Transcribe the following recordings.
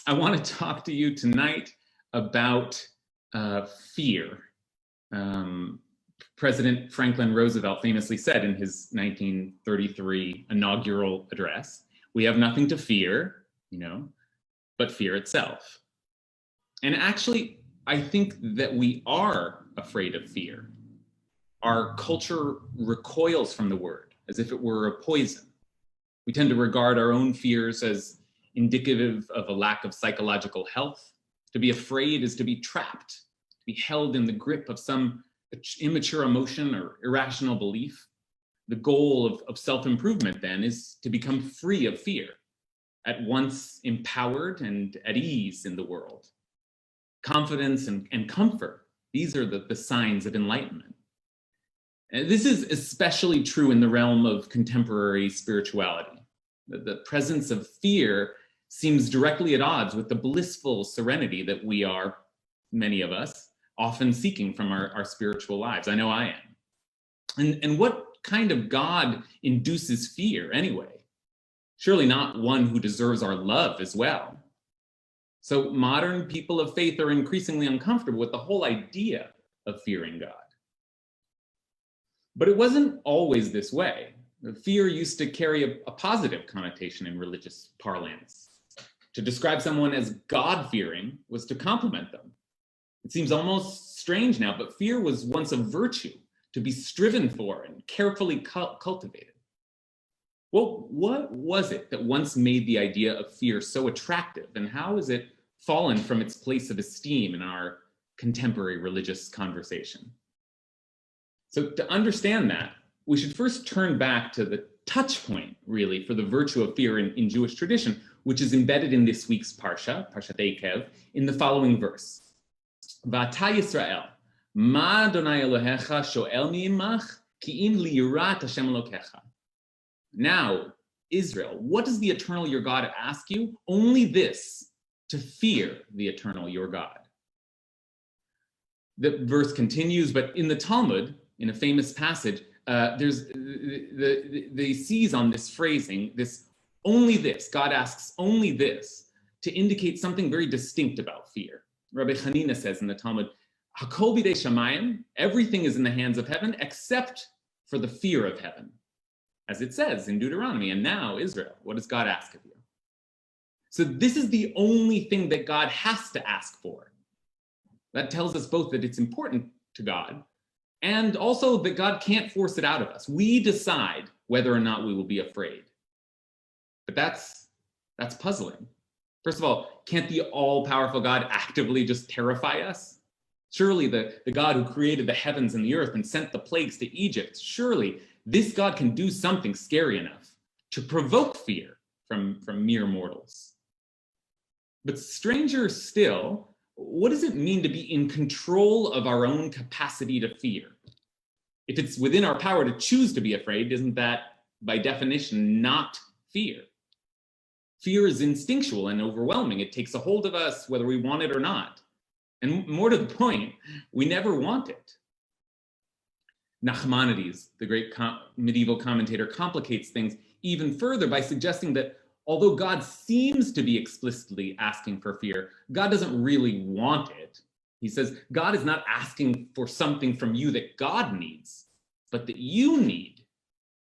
I want to talk to you tonight about fear. President Franklin Roosevelt famously said in his 1933 inaugural address, "We have nothing to fear, but fear itself." And actually, I think that we are afraid of fear. Our culture recoils from the word as if it were a poison. We tend to regard our own fears as indicative of a lack of psychological health. To be afraid is to be trapped, to be held in the grip of some immature emotion or irrational belief. The goal of self-improvement then is to become free of fear, at once empowered and at ease in the world. Confidence and comfort, these are the signs of enlightenment. And this is especially true in the realm of contemporary spirituality. The presence of fear seems directly at odds with the blissful serenity that we are, many of us, often seeking from our spiritual lives. I know I am. And what kind of God induces fear anyway? Surely not one who deserves our love as well. So modern people of faith are increasingly uncomfortable with the whole idea of fearing God. But it wasn't always this way. Fear used to carry a positive connotation in religious parlance. To describe someone as God-fearing was to compliment them. It seems almost strange now, but fear was once a virtue to be striven for and carefully cultivated. Well, what was it that once made the idea of fear so attractive, and how has it fallen from its place of esteem in our contemporary religious conversation? So to understand that, we should first turn back to the touch point, really, for the virtue of fear in Jewish tradition, which is embedded in this week's Parshat Eikev, in the following verse. V'ata Yisrael, ma Adonai Elohecha shoel mi'imach ki im liyirat Hashem Elokecha. Now, Israel, what does the eternal your God ask you? Only this, to fear the eternal your God. The verse continues, but in the Talmud, in a famous passage, there's they seize on this phrasing, this only this, God asks only this, to indicate something very distinct about fear. Rabbi Hanina says in the Talmud, Hakol bidei shamayim, everything is in the hands of heaven except for the fear of heaven. As it says in Deuteronomy, and now Israel, what does God ask of you? So this is the only thing that God has to ask for. That tells us both that it's important to God, and also that God can't force it out of us. We decide whether or not we will be afraid. But that's puzzling. First of all, can't the all-powerful God actively just terrify us? Surely the God who created the heavens and the earth and sent the plagues to Egypt, surely this God can do something scary enough to provoke fear from mere mortals. But stranger still, what does it mean to be in control of our own capacity to fear? If it's within our power to choose to be afraid, isn't that, by definition, not fear? Fear is instinctual and overwhelming. It takes a hold of us whether we want it or not. And more to the point, we never want it. Nachmanides, the great medieval commentator, complicates things even further by suggesting that although God seems to be explicitly asking for fear, God doesn't really want it. He says, God is not asking for something from you that God needs, but that you need.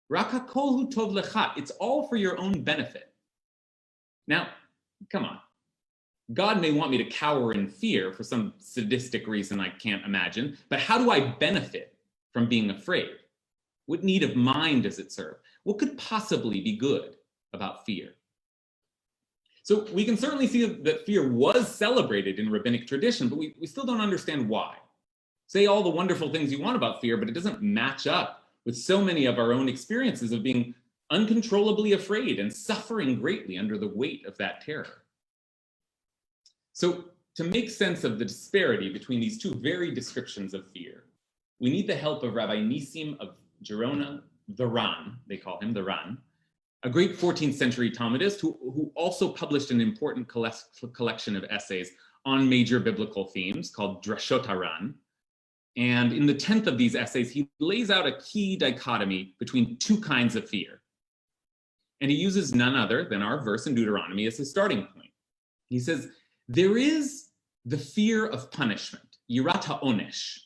Rak hakol hu tov lecha. It's all for your own benefit. Now, come on. God may want me to cower in fear for some sadistic reason I can't imagine, but how do I benefit from being afraid? What need of mind does it serve? What could possibly be good about fear? So we can certainly see that fear was celebrated in rabbinic tradition, but we still don't understand why. Say all the wonderful things you want about fear, but it doesn't match up with so many of our own experiences of being uncontrollably afraid and suffering greatly under the weight of that terror. So to make sense of the disparity between these two varied descriptions of fear, we need the help of Rabbi Nisim of Gerona, the Ran, they call him the Ran, a great 14th century Talmudist who also published an important collection of essays on major biblical themes called Drashot HaRan. And in the 10th of these essays, he lays out a key dichotomy between two kinds of fear. And he uses none other than our verse in Deuteronomy as his starting point. He says, there is the fear of punishment, yirat ha'onesh.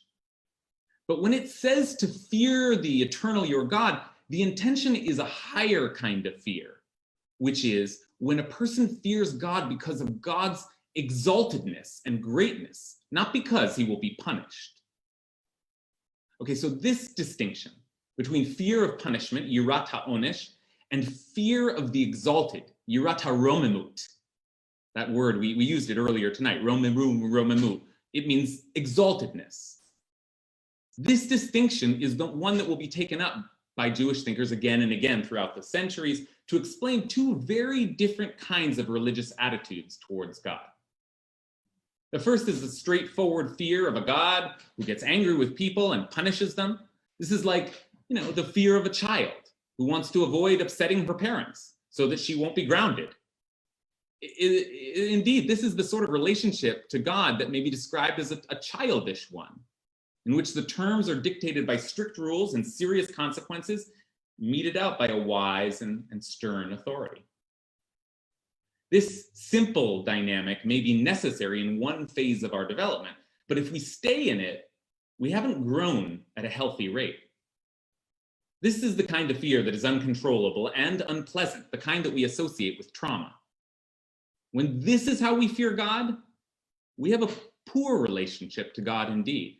But when it says to fear the eternal your God, the intention is a higher kind of fear, which is when a person fears God because of God's exaltedness and greatness, not because he will be punished. Okay, so this distinction between fear of punishment, yirat ha'onesh, and fear of the exalted, yirat ha'romemut. That word, we used it earlier tonight, romemu. It means exaltedness. This distinction is the one that will be taken up by Jewish thinkers again and again throughout the centuries to explain two very different kinds of religious attitudes towards God. The first is the straightforward fear of a God who gets angry with people and punishes them. This is like, the fear of a child who wants to avoid upsetting her parents so that she won't be grounded. Indeed, this is the sort of relationship to God that may be described as a childish one, in which the terms are dictated by strict rules and serious consequences, meted out by a wise and stern authority. This simple dynamic may be necessary in one phase of our development, but if we stay in it, we haven't grown at a healthy rate. This is the kind of fear that is uncontrollable and unpleasant, the kind that we associate with trauma. When this is how we fear God, we have a poor relationship to God indeed.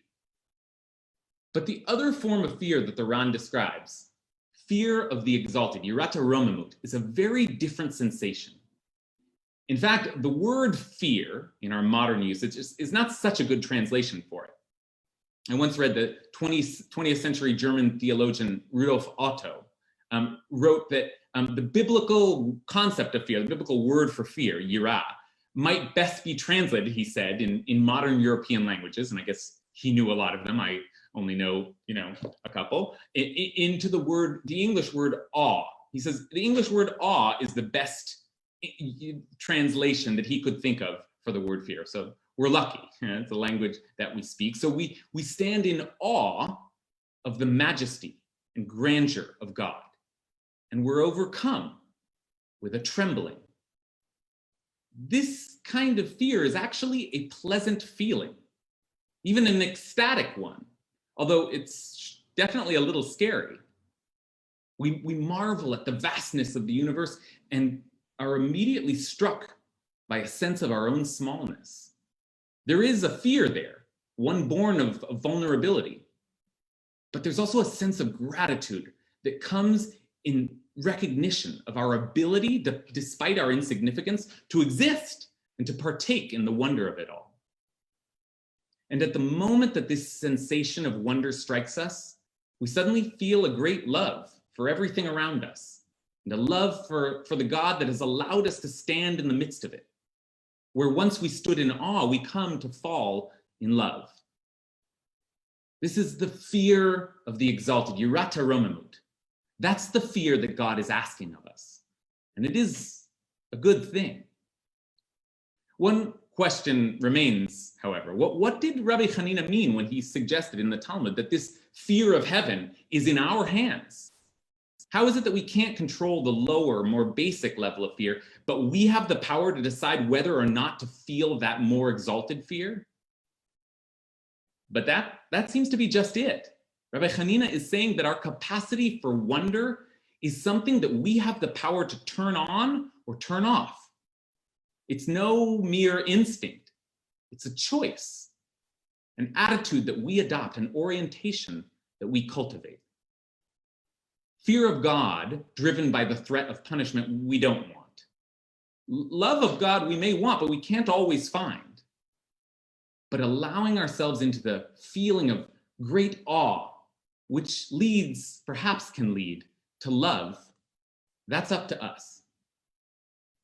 But the other form of fear that the Ran describes, fear of the exalted, yirat ha'romemut, is a very different sensation. In fact, the word fear in our modern usage is not such a good translation for it. I once read that 20th century German theologian Rudolf Otto wrote that the biblical concept of fear, the biblical word for fear, yirah, might best be translated, he said, in modern European languages, and I guess he knew a lot of them, I only know, a couple, into the English word awe. He says the English word awe is the best translation that he could think of for the word fear. So we're lucky. It's a language that we speak. So we stand in awe of the majesty and grandeur of God. And we're overcome with a trembling. This kind of fear is actually a pleasant feeling, even an ecstatic one, although it's definitely a little scary. We marvel at the vastness of the universe and are immediately struck by a sense of our own smallness. There is a fear there, one born of vulnerability, but there's also a sense of gratitude that comes in recognition of our ability, despite our insignificance, to exist and to partake in the wonder of it all. And at the moment that this sensation of wonder strikes us, we suddenly feel a great love for everything around us, and a love for the God that has allowed us to stand in the midst of it. Where once we stood in awe, we come to fall in love. This is the fear of the exalted, yirat ha'romemut. That's the fear that God is asking of us. And it is a good thing. One question remains, however. What did Rabbi Hanina mean when he suggested in the Talmud that this fear of heaven is in our hands? How is it that we can't control the lower, more basic level of fear, but we have the power to decide whether or not to feel that more exalted fear? But that seems to be just it. Rabbi Hanina is saying that our capacity for wonder is something that we have the power to turn on or turn off. It's no mere instinct. It's a choice, an attitude that we adopt, an orientation that we cultivate. Fear of God, driven by the threat of punishment, we don't want. Love of God we may want, but we can't always find. But allowing ourselves into the feeling of great awe, which perhaps can lead to love, that's up to us.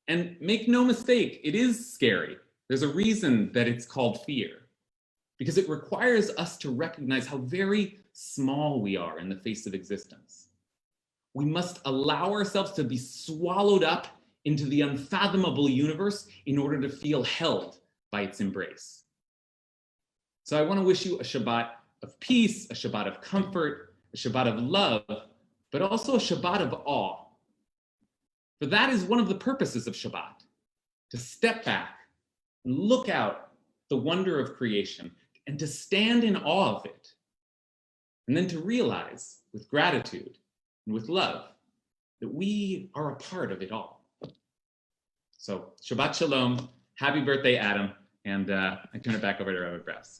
And make no mistake, it is scary. There's a reason that it's called fear, because it requires us to recognize how very small we are in the face of existence. We must allow ourselves to be swallowed up into the unfathomable universe in order to feel held by its embrace. So I want to wish you a Shabbat of peace, a Shabbat of comfort, a Shabbat of love, but also a Shabbat of awe. For that is one of the purposes of Shabbat, to step back and look out the wonder of creation and to stand in awe of it, and then to realize with gratitude and with love that we are a part of it all. So Shabbat Shalom, happy birthday, Adam, and I turn it back over to Rabbi Bress.